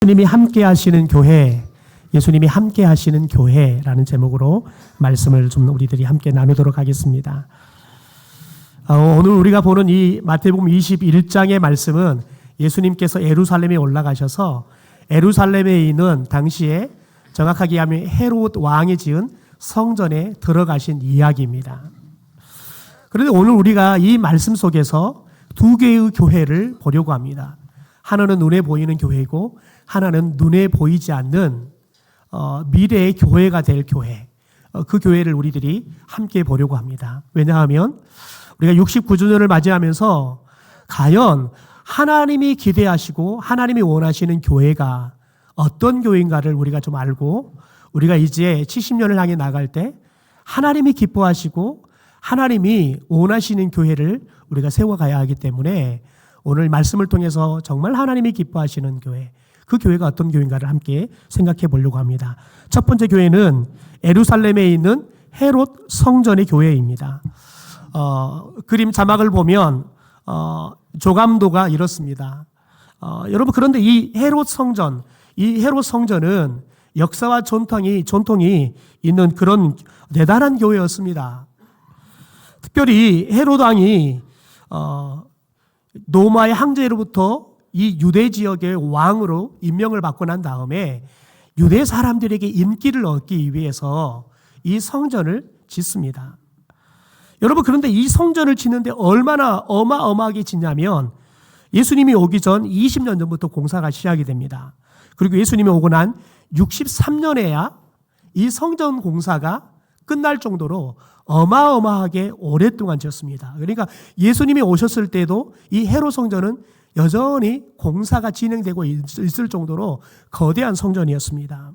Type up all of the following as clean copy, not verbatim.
예수님이 함께 하시는 교회, 예수님이 함께 하시는 교회라는 제목으로 말씀을 좀 우리들이 함께 나누도록 하겠습니다. 오늘 우리가 보는 이 마태복음 21장의 말씀은 예수님께서 예루살렘에 올라가셔서 예루살렘에 있는 당시에 정확하게 하면 헤롯 왕이 지은 성전에 들어가신 이야기입니다. 그런데 오늘 우리가 이 말씀 속에서 두 개의 교회를 보려고 합니다. 하나는 눈에 보이는 교회이고 하나는 눈에 보이지 않는 미래의 교회가 될 교회, 그 교회를 우리들이 함께 보려고 합니다. 왜냐하면 우리가 69주년을 맞이하면서 과연 하나님이 기대하시고 하나님이 원하시는 교회가 어떤 교회인가를 우리가 좀 알고 우리가 이제 70년을 향해 나갈 때 하나님이 기뻐하시고 하나님이 원하시는 교회를 우리가 세워가야 하기 때문에 오늘 말씀을 통해서 정말 하나님이 기뻐하시는 교회, 그 교회가 어떤 교회인가를 함께 생각해 보려고 합니다. 첫 번째 교회는 예루살렘에 있는 헤롯 성전의 교회입니다. 그림 자막을 보면 조감도가 이렇습니다. 여러분, 그런데 이 헤롯 성전은 역사와 전통이 있는 그런 대단한 교회였습니다. 특별히 헤롯 왕이 로마의 황제로부터 이 유대 지역의 왕으로 임명을 받고 난 다음에 유대 사람들에게 인기를 얻기 위해서 이 성전을 짓습니다. 여러분, 그런데 이 성전을 짓는데 얼마나 어마어마하게 짓냐면 예수님이 오기 전 20년 전부터 공사가 시작이 됩니다. 그리고 예수님이 오고 난 63년에야 이 성전 공사가 끝날 정도로 어마어마하게 오랫동안 지었습니다. 그러니까 예수님이 오셨을 때도 이 헤롯 성전은 여전히 공사가 진행되고 있을 정도로 거대한 성전이었습니다.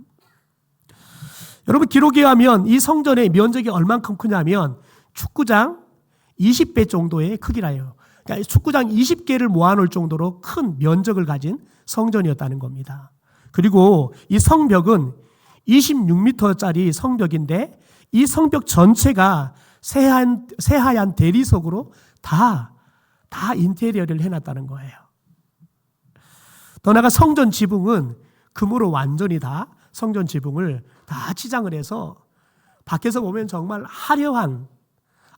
여러분, 기록에 하면 이 성전의 면적이 얼만큼 크냐면 축구장 20배 정도의 크기라요. 그러니까 축구장 20개를 모아놓을 정도로 큰 면적을 가진 성전이었다는 겁니다. 그리고 이 성벽은 26m짜리 성벽인데 이 성벽 전체가 새하얀 대리석으로 다 인테리어를 해놨다는 거예요. 더 나아가 성전 지붕은 금으로 완전히 다 성전 지붕을 다 치장을 해서 밖에서 보면 정말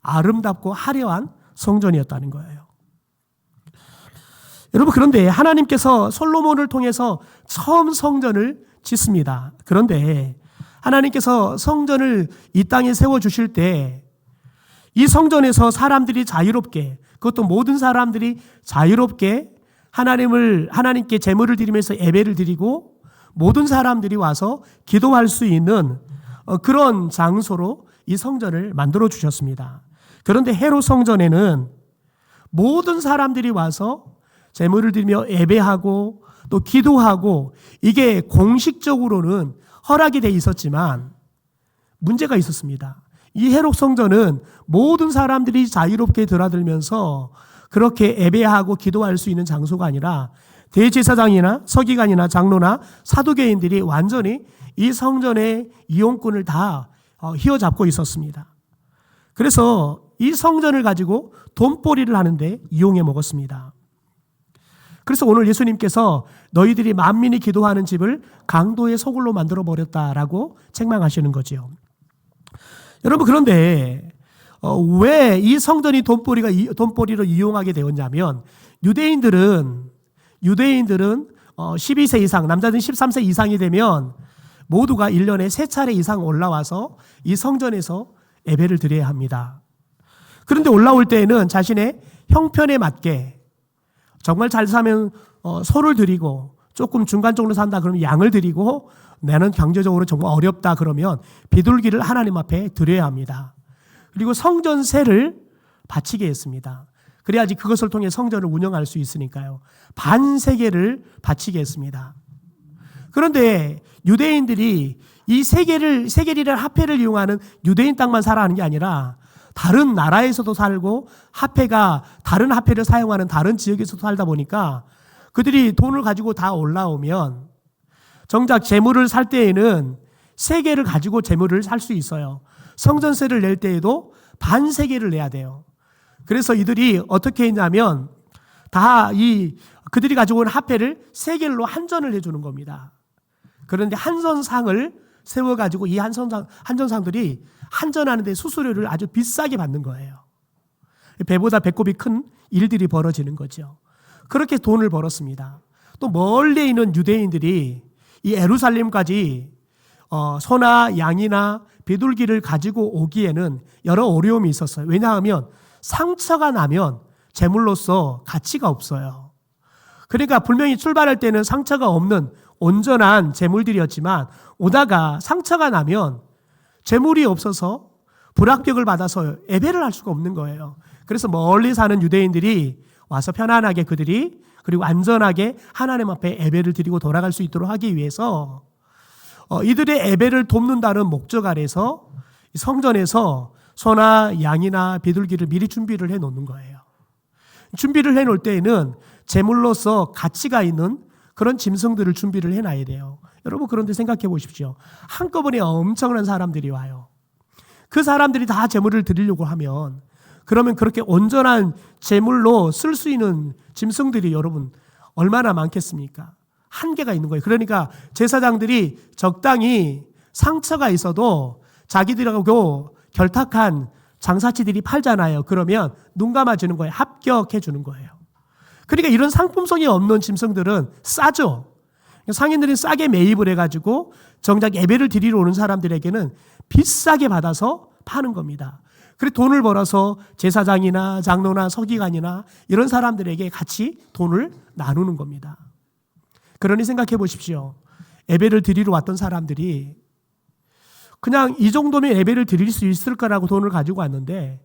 아름답고 화려한 성전이었다는 거예요. 여러분, 그런데 하나님께서 솔로몬을 통해서 처음 성전을 짓습니다. 그런데 하나님께서 성전을 이 땅에 세워주실 때 이 성전에서 사람들이 자유롭게, 그것도 모든 사람들이 자유롭게 하나님께 제물을 드리면서 예배를 드리고 모든 사람들이 와서 기도할 수 있는 그런 장소로 이 성전을 만들어 주셨습니다. 그런데 헤롯 성전에는 모든 사람들이 와서 제물을 드리며 예배하고 또 기도하고 이게 공식적으로는 허락이 돼 있었지만 문제가 있었습니다. 이 헤롯 성전은 모든 사람들이 자유롭게 드나들면서 그렇게 예배하고 기도할 수 있는 장소가 아니라 대제사장이나 서기관이나 장로나 사두개인들이 완전히 이 성전의 이용권을 다 휘어잡고 있었습니다. 그래서 이 성전을 가지고 돈벌이를 하는데 이용해 먹었습니다. 그래서 오늘 예수님께서 너희들이 만민이 기도하는 집을 강도의 소굴로 만들어 버렸다라고 책망하시는 거지요. 여러분, 그런데 왜 이 성전이 돈벌이로 이용하게 되었냐면 유대인들은 12세 이상, 남자들은 13세 이상이 되면 모두가 1년에 3차례 이상 올라와서 이 성전에서 예배를 드려야 합니다. 그런데 올라올 때에는 자신의 형편에 맞게 정말 잘 사면 소를 드리고 조금 중간적으로 산다 그러면 양을 드리고 나는 경제적으로 정말 어렵다 그러면 비둘기를 하나님 앞에 드려야 합니다. 그리고 성전세를 바치게 했습니다. 그래야지 그것을 통해 성전을 운영할 수 있으니까요. 반세겔을 바치게 했습니다. 그런데 유대인들이 이 세겔이라는 화폐를 이용하는 유대인 땅만 살아가는 게 아니라 다른 나라에서도 살고 다른 화폐를 사용하는 다른 지역에서도 살다 보니까 그들이 돈을 가지고 다 올라오면 정작 재물을 살 때에는 세겔을 가지고 재물을 살 수 있어요. 성전세를 낼 때에도 반세겔을 내야 돼요. 그래서 이들이 어떻게 했냐면 다 이 그들이 가지고 온 화폐를 세겔로 한전을 해주는 겁니다. 그런데 한전상을 세워가지고 이 한전상들이 한전하는 데 수수료를 아주 비싸게 받는 거예요. 배보다 배꼽이 큰 일들이 벌어지는 거죠. 그렇게 돈을 벌었습니다. 또 멀리 있는 유대인들이 이 예루살렘까지 소나 양이나 비둘기를 가지고 오기에는 여러 어려움이 있었어요. 왜냐하면 상처가 나면 제물로서 가치가 없어요. 그러니까 분명히 출발할 때는 상처가 없는 온전한 제물들이었지만 오다가 상처가 나면 제물이 없어서 불합격을 받아서 예배를 할 수가 없는 거예요. 그래서 멀리 사는 유대인들이 와서 편안하게 그들이 그리고 안전하게 하나님 앞에 예배를 드리고 돌아갈 수 있도록 하기 위해서 이들의 예배를 돕는다는 목적 아래서 성전에서 소나 양이나 비둘기를 미리 준비를 해 놓는 거예요. 준비를 해 놓을 때에는 제물로서 가치가 있는 그런 짐승들을 준비를 해 놔야 돼요. 여러분 그런데 생각해 보십시오. 한꺼번에 엄청난 사람들이 와요. 그 사람들이 다 제물을 드리려고 하면 그러면 그렇게 온전한 제물로 쓸 수 있는 짐승들이 여러분 얼마나 많겠습니까? 한계가 있는 거예요. 그러니까 제사장들이 적당히 상처가 있어도 자기들하고 결탁한 장사치들이 팔잖아요. 그러면 눈 감아주는 거예요. 합격해 주는 거예요. 그러니까 이런 상품성이 없는 짐승들은 싸죠. 상인들이 싸게 매입을 해가지고 정작 예배를 드리러 오는 사람들에게는 비싸게 받아서 파는 겁니다. 그래서 돈을 벌어서 제사장이나 장로나 서기관이나 이런 사람들에게 같이 돈을 나누는 겁니다. 그러니 생각해 보십시오. 예배를 드리러 왔던 사람들이 그냥 이 정도면 예배를 드릴 수 있을 거라고 돈을 가지고 왔는데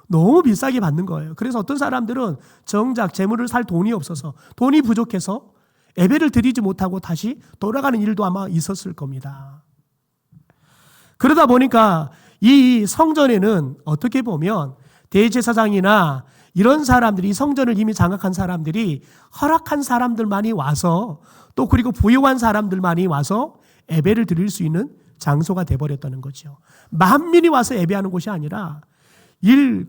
너무 비싸게 받는 거예요. 그래서 어떤 사람들은 정작 재물을 살 돈이 없어서 돈이 부족해서 예배를 드리지 못하고 다시 돌아가는 일도 아마 있었을 겁니다. 그러다 보니까 이 성전에는 어떻게 보면 대제사장이나 이런 사람들이 성전을 이미 장악한 사람들이 허락한 사람들만이 와서 또 그리고 부유한 사람들만이 와서 예배를 드릴 수 있는 장소가 돼버렸다는 거죠. 만민이 와서 예배하는 곳이 아니라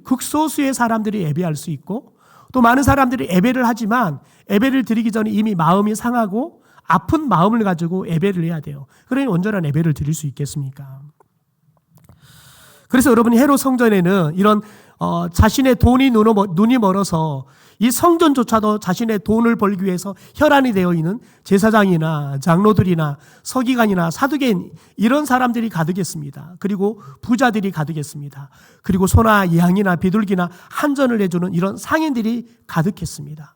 극소수의 사람들이 예배할 수 있고 또 많은 사람들이 예배를 하지만 예배를 드리기 전에 이미 마음이 상하고 아픈 마음을 가지고 예배를 해야 돼요. 그러니 온전한 예배를 드릴 수 있겠습니까? 그래서 여러분 헤롯 성전에는 이런 자신의 눈이 멀어서 이 성전조차도 자신의 돈을 벌기 위해서 혈안이 되어 있는 제사장이나 장로들이나 서기관이나 사두개인 이런 사람들이 가득했습니다. 그리고 부자들이 가득했습니다. 그리고 소나 양이나 비둘기나 한전을 해주는 이런 상인들이 가득했습니다.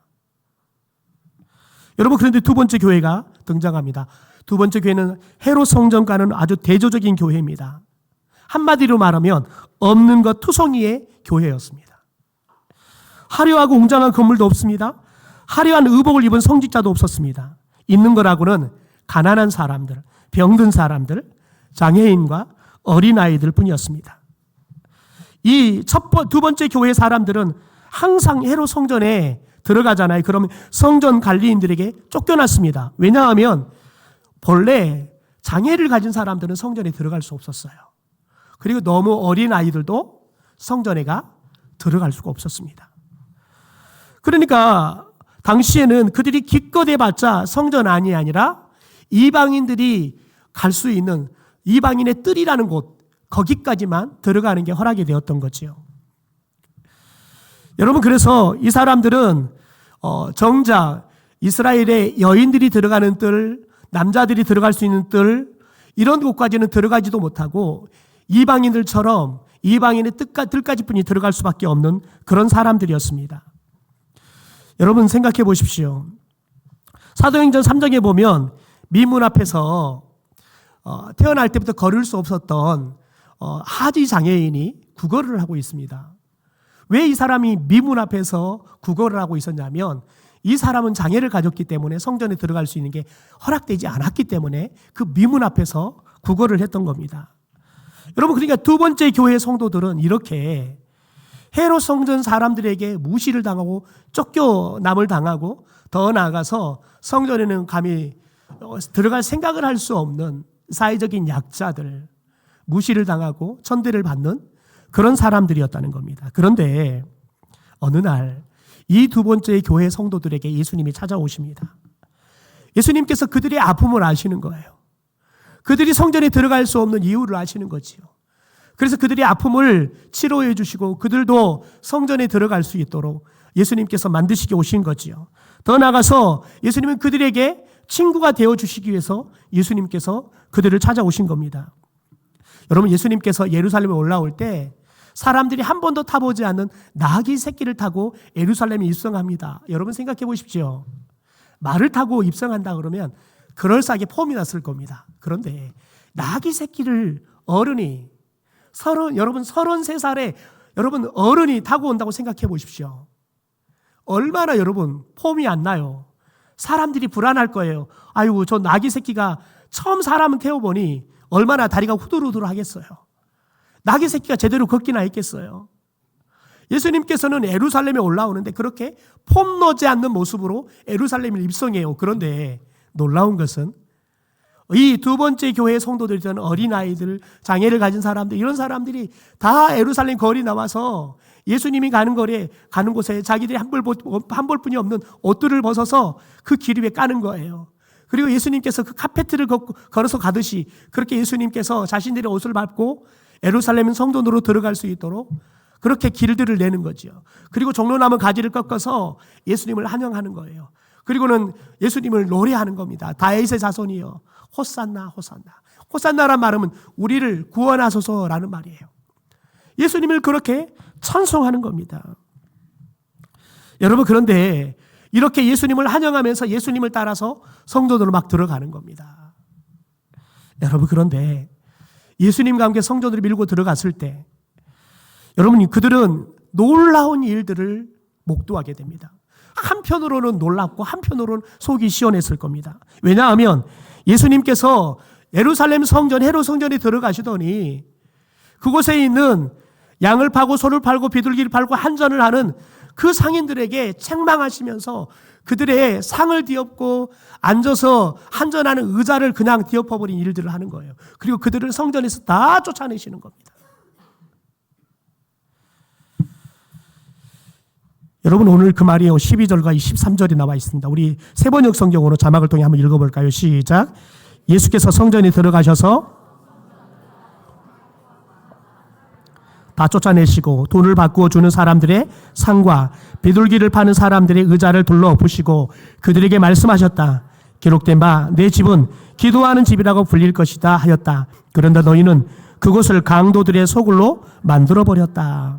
여러분 그런데 두 번째 교회가 등장합니다. 두 번째 교회는 헤롯 성전과는 아주 대조적인 교회입니다. 한마디로 말하면 없는 것 투성이의 교회였습니다. 화려하고 웅장한 건물도 없습니다. 화려한 의복을 입은 성직자도 없었습니다. 있는 거라고는 가난한 사람들, 병든 사람들, 장애인과 어린아이들 뿐이었습니다. 이 두 번째 교회 사람들은 항상 헤롯 성전에 들어가잖아요. 그러면 성전 관리인들에게 쫓겨났습니다. 왜냐하면 본래 장애를 가진 사람들은 성전에 들어갈 수 없었어요. 그리고 너무 어린 아이들도 성전에가 들어갈 수가 없었습니다. 그러니까 당시에는 그들이 기껏 해봤자 성전 안이 아니라 이방인들이 갈 수 있는 이방인의 뜰이라는 곳 거기까지만 들어가는 게 허락이 되었던 거지요. 여러분 그래서 이 사람들은 정작 이스라엘의 여인들이 들어가는 뜰, 남자들이 들어갈 수 있는 뜰 이런 곳까지는 들어가지도 못하고 이방인들처럼 이방인의 뜰까지뿐이 들어갈 수밖에 없는 그런 사람들이었습니다. 여러분 생각해 보십시오. 사도행전 3장에 보면 미문 앞에서 태어날 때부터 걸을 수 없었던 하지 장애인이 구걸을 하고 있습니다. 왜 이 사람이 미문 앞에서 구걸을 하고 있었냐면 이 사람은 장애를 가졌기 때문에 성전에 들어갈 수 있는 게 허락되지 않았기 때문에 그 미문 앞에서 구걸을 했던 겁니다. 여러분 그러니까 두 번째 교회 성도들은 이렇게 헤롯 성전 사람들에게 무시를 당하고 쫓겨남을 당하고 더 나아가서 성전에는 감히 들어갈 생각을 할 수 없는 사회적인 약자들 무시를 당하고 천대를 받는 그런 사람들이었다는 겁니다. 그런데 어느 날 이 두 번째 교회 성도들에게 예수님이 찾아오십니다. 예수님께서 그들의 아픔을 아시는 거예요. 그들이 성전에 들어갈 수 없는 이유를 아시는 거지요. 그래서 그들의 아픔을 치료해 주시고 그들도 성전에 들어갈 수 있도록 예수님께서 만드시게 오신 거지요. 더 나아가서 예수님은 그들에게 친구가 되어 주시기 위해서 예수님께서 그들을 찾아오신 겁니다. 여러분, 예수님께서 예루살렘에 올라올 때 사람들이 한 번도 타보지 않는 나귀 새끼를 타고 예루살렘에 입성합니다. 여러분 생각해 보십시오. 말을 타고 입성한다 그러면 그럴싸하게 폼이 났을 겁니다. 그런데 나귀 새끼를 어른이 여러분 33살에 여러분 어른이 타고 온다고 생각해 보십시오. 얼마나 여러분 폼이 안 나요. 사람들이 불안할 거예요. 아이고, 저 나귀 새끼가 처음 사람을 태워보니 얼마나 다리가 후들후들 하겠어요. 나귀 새끼가 제대로 걷기나 했겠어요. 예수님께서는 예루살렘에 올라오는데 그렇게 폼나지 않는 모습으로 예루살렘을 입성해요. 그런데 놀라운 것은 이 두 번째 교회의 성도들이던 어린아이들, 장애를 가진 사람들, 이런 사람들이 다 예루살렘 거리 나와서 예수님이 가는 거리에 가는 곳에 자기들이 한 벌뿐이 없는 옷들을 벗어서 그 길 위에 까는 거예요. 그리고 예수님께서 그 카페트를 걸어서 가듯이 그렇게 예수님께서 자신들의 옷을 밟고 예루살렘 성전으로 들어갈 수 있도록 그렇게 길들을 내는 거죠. 그리고 종려나무 가지를 꺾어서 예수님을 환영하는 거예요. 그리고는 예수님을 노래하는 겁니다. 다윗의 자손이여 호산나 호산나. 호산나란 말은 우리를 구원하소서라는 말이에요. 예수님을 그렇게 찬송하는 겁니다. 여러분, 그런데 이렇게 예수님을 환영하면서 예수님을 따라서 성전으로 막 들어가는 겁니다. 여러분, 그런데 예수님과 함께 성전으로 밀고 들어갔을 때 여러분, 그들은 놀라운 일들을 목도하게 됩니다. 한편으로는 놀랍고 한편으로는 속이 시원했을 겁니다. 왜냐하면 예수님께서 예루살렘 성전, 헤롯 성전에 들어가시더니 그곳에 있는 양을 파고 소를 팔고 비둘기를 팔고 한전을 하는 그 상인들에게 책망하시면서 그들의 상을 뒤엎고 앉아서 한전하는 의자를 그냥 뒤엎어버린 일들을 하는 거예요. 그리고 그들을 성전에서 다 쫓아내시는 겁니다. 여러분, 오늘 그 말이 12절과 13절이 나와 있습니다. 우리 세번역 성경으로 자막을 통해 한번 읽어볼까요? 시작. 예수께서 성전에 들어가셔서 다 쫓아내시고 돈을 바꾸어 주는 사람들의 상과 비둘기를 파는 사람들의 의자를 둘러엎으시고 그들에게 말씀하셨다. 기록된 바 내 집은 기도하는 집이라고 불릴 것이다 하였다. 그런데 너희는 그곳을 강도들의 소굴로 만들어버렸다.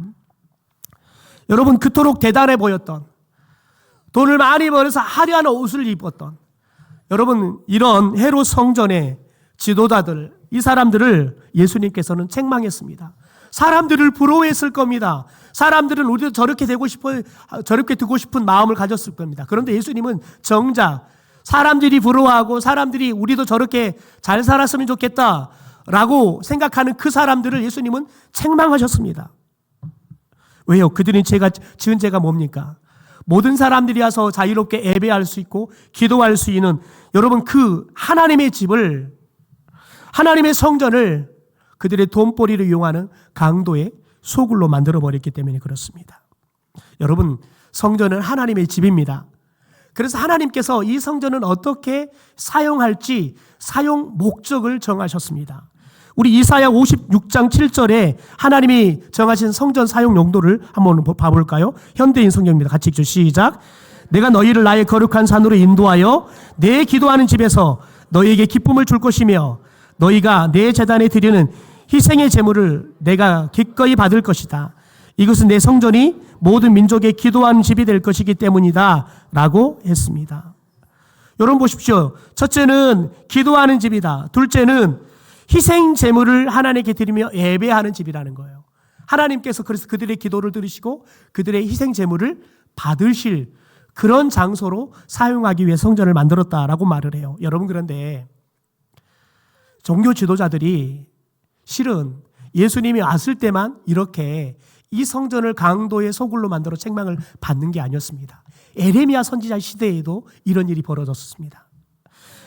여러분, 그토록 대단해 보였던, 돈을 많이 벌어서 화려한 옷을 입었던 여러분, 이런 헤롯 성전의 지도자들, 이 사람들을 예수님께서는 책망했습니다. 사람들을 부러워했을 겁니다. 사람들은 우리도 저렇게 되고 싶어, 저렇게 되고 싶은 마음을 가졌을 겁니다. 그런데 예수님은 정작 사람들이 부러워하고 사람들이 우리도 저렇게 잘 살았으면 좋겠다라고 생각하는 그 사람들을 예수님은 책망하셨습니다. 왜요? 그들이 지은 죄가 뭡니까? 모든 사람들이 와서 자유롭게 예배할 수 있고 기도할 수 있는 여러분, 그 하나님의 집을, 하나님의 성전을 그들의 돈벌이를 이용하는 강도의 소굴로 만들어버렸기 때문에 그렇습니다. 여러분, 성전은 하나님의 집입니다. 그래서 하나님께서 이 성전을 어떻게 사용할지 사용 목적을 정하셨습니다. 우리 이사야 56장 7절에 하나님이 정하신 성전 사용 용도를 한번 봐볼까요? 현대인 성경입니다. 같이 읽죠. 시작. 내가 너희를 나의 거룩한 산으로 인도하여 내 기도하는 집에서 너희에게 기쁨을 줄 것이며 너희가 내 제단에 드리는 희생의 제물을 내가 기꺼이 받을 것이다. 이것은 내 성전이 모든 민족의 기도하는 집이 될 것이기 때문이다 라고 했습니다. 여러분 보십시오. 첫째는 기도하는 집이다. 둘째는 희생 제물을 하나님께 드리며 예배하는 집이라는 거예요. 하나님께서 그래서 그들의 기도를 들으시고 그들의 희생 제물을 받으실 그런 장소로 사용하기 위해 성전을 만들었다라고 말을 해요. 여러분, 그런데 종교 지도자들이 실은 예수님이 왔을 때만 이렇게 이 성전을 강도의 소굴로 만들어 책망을 받는 게 아니었습니다. 에레미야 선지자 시대에도 이런 일이 벌어졌습니다.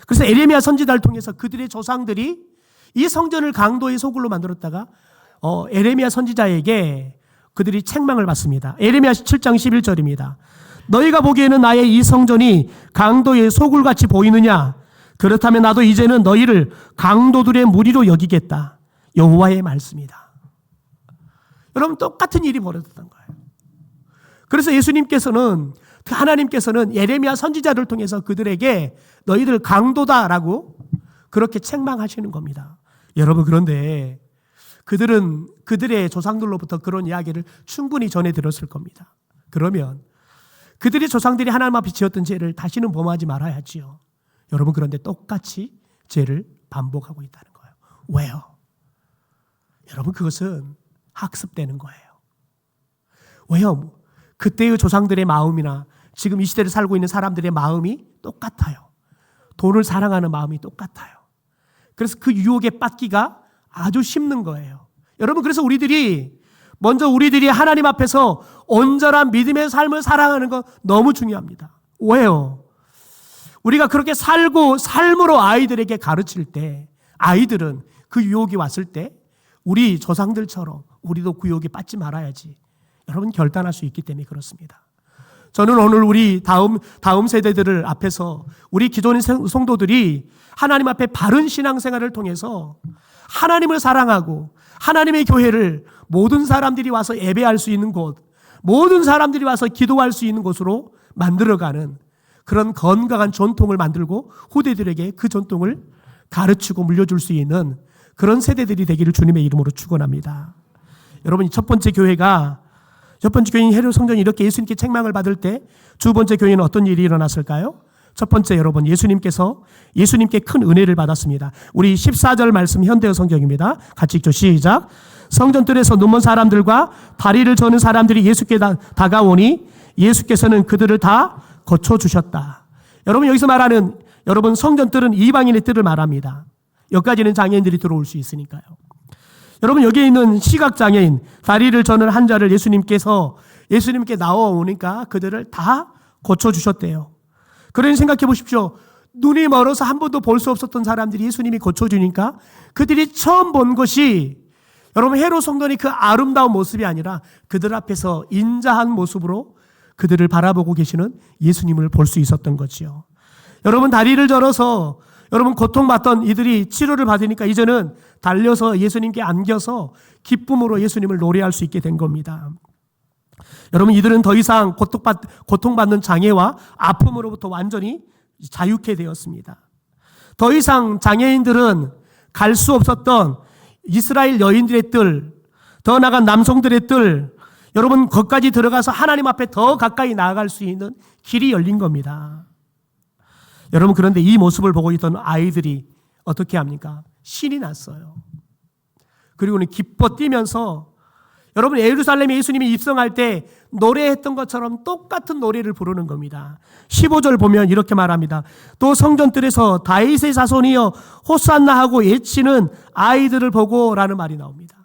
그래서 에레미야 선지자를 통해서 그들의 조상들이 이 성전을 강도의 소굴로 만들었다가 에레미야 선지자에게 그들이 책망을 받습니다. 에레미야 7장 11절입니다. 너희가 보기에는 나의 이 성전이 강도의 소굴같이 보이느냐? 그렇다면 나도 이제는 너희를 강도들의 무리로 여기겠다. 여호와의 말씀이다. 여러분, 똑같은 일이 벌어졌던 거예요. 그래서 예수님께서는, 하나님께서는 예레미야 선지자를 통해서 그들에게 너희들 강도다라고 그렇게 책망하시는 겁니다. 여러분, 그런데 그들은 그들의 조상들로부터 그런 이야기를 충분히 전해 들었을 겁니다. 그러면 그들의 조상들이 하나님 앞에 지었던 죄를 다시는 범하지 말아야지요. 여러분, 그런데 똑같이 죄를 반복하고 있다는 거예요. 왜요? 여러분, 그것은 학습되는 거예요. 왜요? 그때의 조상들의 마음이나 지금 이 시대를 살고 있는 사람들의 마음이 똑같아요. 돈을 사랑하는 마음이 똑같아요. 그래서 그 유혹에 빠지기가 아주 쉽는 거예요. 여러분, 그래서 우리들이 하나님 앞에서 온전한 믿음의 삶을 살아가는 건 너무 중요합니다. 왜요? 우리가 그렇게 살고 삶으로 아이들에게 가르칠 때 아이들은 그 유혹이 왔을 때 우리 조상들처럼 우리도 그 유혹에 빠지지 말아야지. 여러분, 결단할 수 있기 때문에 그렇습니다. 저는 오늘 우리 다음 세대들을 앞에서 우리 기존의 성도들이 하나님 앞에 바른 신앙생활을 통해서 하나님을 사랑하고 하나님의 교회를 모든 사람들이 와서 예배할 수 있는 곳, 모든 사람들이 와서 기도할 수 있는 곳으로 만들어가는 그런 건강한 전통을 만들고 후대들에게 그 전통을 가르치고 물려줄 수 있는 그런 세대들이 되기를 주님의 이름으로 축원합니다. 여러분, 첫 번째 교회인 헤롯 성전이 이렇게 예수님께 책망을 받을 때 두 번째 교회는 어떤 일이 일어났을까요? 첫 번째, 여러분, 예수님께 큰 은혜를 받았습니다. 우리 14절 말씀 현대어 성경입니다. 같이 읽죠. 시작. 성전뜰에서 눈먼 사람들과 다리를 저는 사람들이 예수께 다가오니 예수께서는 그들을 다 고쳐주셨다. 여러분, 여기서 말하는 여러분 성전뜰은 이방인의 뜰을 말합니다. 여기까지는 장애인들이 들어올 수 있으니까요. 여러분, 여기에 있는 시각장애인, 다리를 저는 한 자를 예수님께 나와오니까 그들을 다 고쳐주셨대요. 그러니 생각해 보십시오. 눈이 멀어서 한 번도 볼 수 없었던 사람들이 예수님이 고쳐주니까 그들이 처음 본 것이 여러분 헤롯 성전이 그 아름다운 모습이 아니라 그들 앞에서 인자한 모습으로 그들을 바라보고 계시는 예수님을 볼 수 있었던 거지요. 여러분, 다리를 절어서 여러분 고통받던 이들이 치료를 받으니까 이제는 달려서 예수님께 안겨서 기쁨으로 예수님을 노래할 수 있게 된 겁니다. 여러분, 이들은 더 이상 고통받는 장애와 아픔으로부터 완전히 자유케 되었습니다. 더 이상 장애인들은 갈 수 없었던 이스라엘 여인들의 뜰, 더 나아간 남성들의 뜰, 여러분 거기까지 들어가서 하나님 앞에 더 가까이 나아갈 수 있는 길이 열린 겁니다. 여러분, 그런데 이 모습을 보고 있던 아이들이 어떻게 합니까? 신이 났어요. 그리고는 기뻐 뛰면서 여러분 예루살렘에 예수님이 입성할 때 노래했던 것처럼 똑같은 노래를 부르는 겁니다. 15절 보면 이렇게 말합니다. 또 성전뜰에서 다윗의 자손이여 호산나 하고 외치는 아이들을 보고 라는 말이 나옵니다.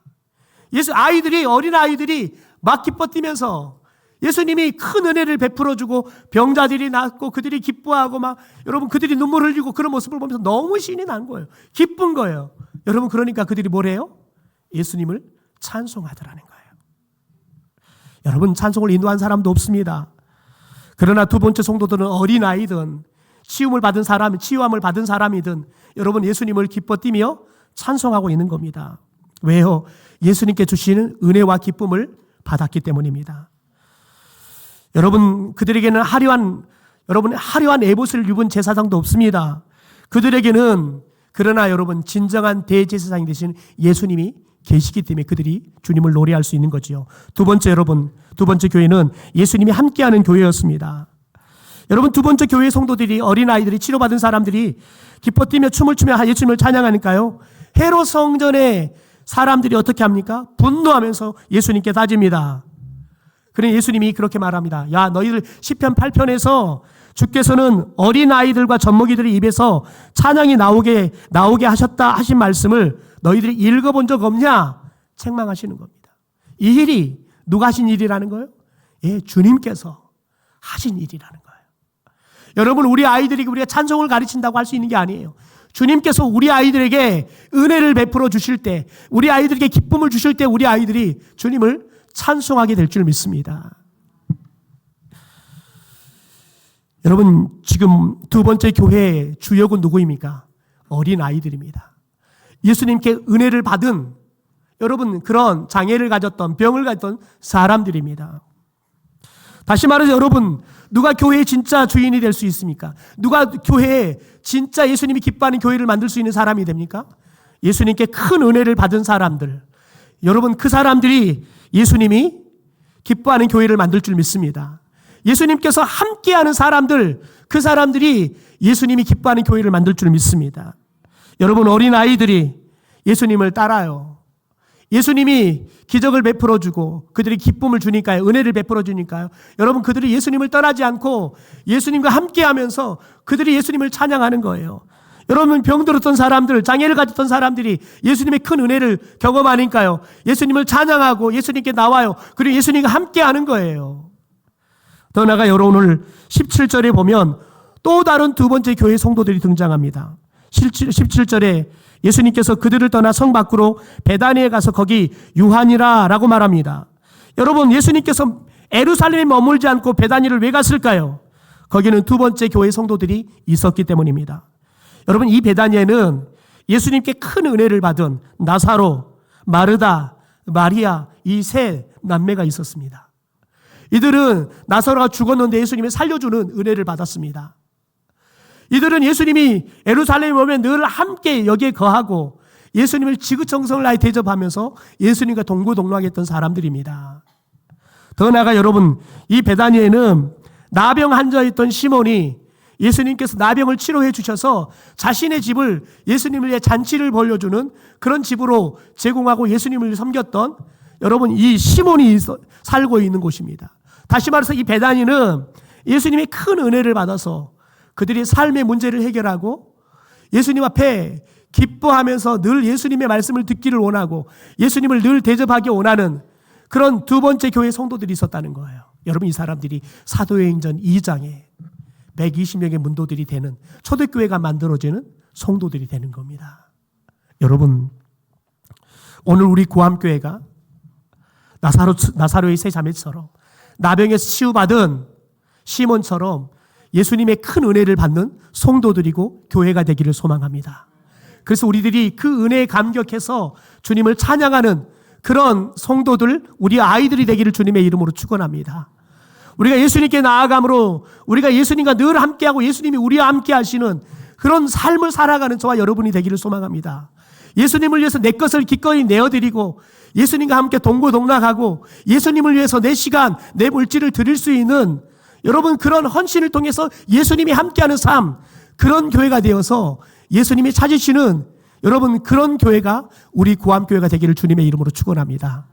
어린 아이들이 막 기뻐 뛰면서 예수님이 큰 은혜를 베풀어주고 병자들이 낫고 그들이 기뻐하고 막 여러분 그들이 눈물 흘리고 그런 모습을 보면서 너무 신이 난 거예요. 기쁜 거예요. 여러분, 그러니까 그들이 뭐래요? 예수님을 찬송하더라는 거예요. 여러분, 찬송을 인도한 사람도 없습니다. 그러나 두 번째 성도들은 어린아이든 치유함을 받은 사람이든 여러분 예수님을 기뻐 뛰며 찬송하고 있는 겁니다. 왜요? 예수님께 주시는 은혜와 기쁨을 받았기 때문입니다. 여러분, 그들에게는 화려한 에봇을 입은 제사장도 없습니다. 그들에게는 그러나 여러분 진정한 대제사장이 되신 예수님이 계시기 때문에 그들이 주님을 노래할 수 있는 거지요. 두 번째 교회는 예수님이 함께하는 교회였습니다. 여러분, 두 번째 교회의 성도들이 어린아이들이 치료받은 사람들이 기뻐 뛰며 춤을 추며 예수님을 찬양하니까요. 헤롯 성전의 사람들이 어떻게 합니까? 분노하면서 예수님께 다집니다. 그러니 예수님이 그렇게 말합니다. 야, 너희들 시편 8편에서 주께서는 어린아이들과 젖먹이들의 입에서 찬양이 나오게 하셨다 하신 말씀을 너희들이 읽어본 적 없냐? 책망하시는 겁니다. 이 일이 누가 하신 일이라는 거예요? 예, 주님께서 하신 일이라는 거예요. 여러분, 우리 아이들이 우리가 찬송을 가르친다고 할 수 있는 게 아니에요. 주님께서 우리 아이들에게 은혜를 베풀어 주실 때, 우리 아이들에게 기쁨을 주실 때 우리 아이들이 주님을 찬송하게 될 줄 믿습니다. 여러분, 지금 두 번째 교회의 주역은 누구입니까? 어린 아이들입니다. 예수님께 은혜를 받은 여러분 그런 장애를 가졌던 병을 가졌던 사람들입니다. 다시 말해서 여러분, 누가 교회의 진짜 주인이 될 수 있습니까? 누가 교회에 진짜 예수님이 기뻐하는 교회를 만들 수 있는 사람이 됩니까? 예수님께 큰 은혜를 받은 사람들. 여러분, 그 사람들이 예수님이 기뻐하는 교회를 만들 줄 믿습니다. 예수님께서 함께하는 사람들, 그 사람들이 예수님이 기뻐하는 교회를 만들 줄 믿습니다. 여러분, 어린 아이들이 예수님을 따라요. 예수님이 기적을 베풀어 주고 그들이 기쁨을 주니까요. 은혜를 베풀어 주니까요. 여러분, 그들이 예수님을 떠나지 않고 예수님과 함께하면서 그들이 예수님을 찬양하는 거예요. 여러분, 병들었던 사람들, 장애를 가졌던 사람들이 예수님의 큰 은혜를 경험하니까요. 예수님을 찬양하고 예수님께 나와요. 그리고 예수님과 함께하는 거예요. 더 나아가 여러분, 오늘 17절에 보면 또 다른 두 번째 교회 성도들이 등장합니다. 17절에 예수님께서 그들을 떠나 성 밖으로 베다니에 가서 거기 유한이라 라고 말합니다. 여러분, 예수님께서 예루살렘에 머물지 않고 베다니를 왜 갔을까요? 거기는 두 번째 교회 성도들이 있었기 때문입니다. 여러분, 이 베다니에는 예수님께 큰 은혜를 받은 나사로, 마르다, 마리아 이 세 남매가 있었습니다. 이들은 나사로가 죽었는데 예수님이 살려주는 은혜를 받았습니다. 이들은 예수님이 예루살렘에 오면 늘 함께 여기에 거하고 예수님을 지구청성을 나에 대접하면서 예수님과 동고동락했던 사람들입니다. 더 나아가 여러분, 이 베다니에는 나병 환자에 있던 시몬이 예수님께서 나병을 치료해 주셔서 자신의 집을 예수님을 위해 잔치를 벌려주는 그런 집으로 제공하고 예수님을 섬겼던 여러분, 이 시몬이 살고 있는 곳입니다. 다시 말해서 이 베다니는 예수님의 큰 은혜를 받아서 그들이 삶의 문제를 해결하고 예수님 앞에 기뻐하면서 늘 예수님의 말씀을 듣기를 원하고 예수님을 늘 대접하기 원하는 그런 두 번째 교회 성도들이 있었다는 거예요. 여러분, 이 사람들이 사도행전 2장에 120명의 문도들이 되는 초대교회가 만들어지는 성도들이 되는 겁니다. 여러분, 오늘 우리 구암교회가 나사로의 세 자매처럼 나병에서 치유받은 시몬처럼 예수님의 큰 은혜를 받는 성도들이고 교회가 되기를 소망합니다. 그래서 우리들이 그 은혜에 감격해서 주님을 찬양하는 그런 성도들, 우리 아이들이 되기를 주님의 이름으로 축원합니다. 우리가 예수님께 나아감으로 우리가 예수님과 늘 함께하고 예수님이 우리와 함께 하시는 그런 삶을 살아가는 저와 여러분이 되기를 소망합니다. 예수님을 위해서 내 것을 기꺼이 내어드리고 예수님과 함께 동고동락하고 예수님을 위해서 내 시간, 내 물질을 드릴 수 있는 여러분, 그런 헌신을 통해서 예수님이 함께하는 삶, 그런 교회가 되어서 예수님이 찾으시는 여러분, 그런 교회가 우리 구암교회가 되기를 주님의 이름으로 축원합니다.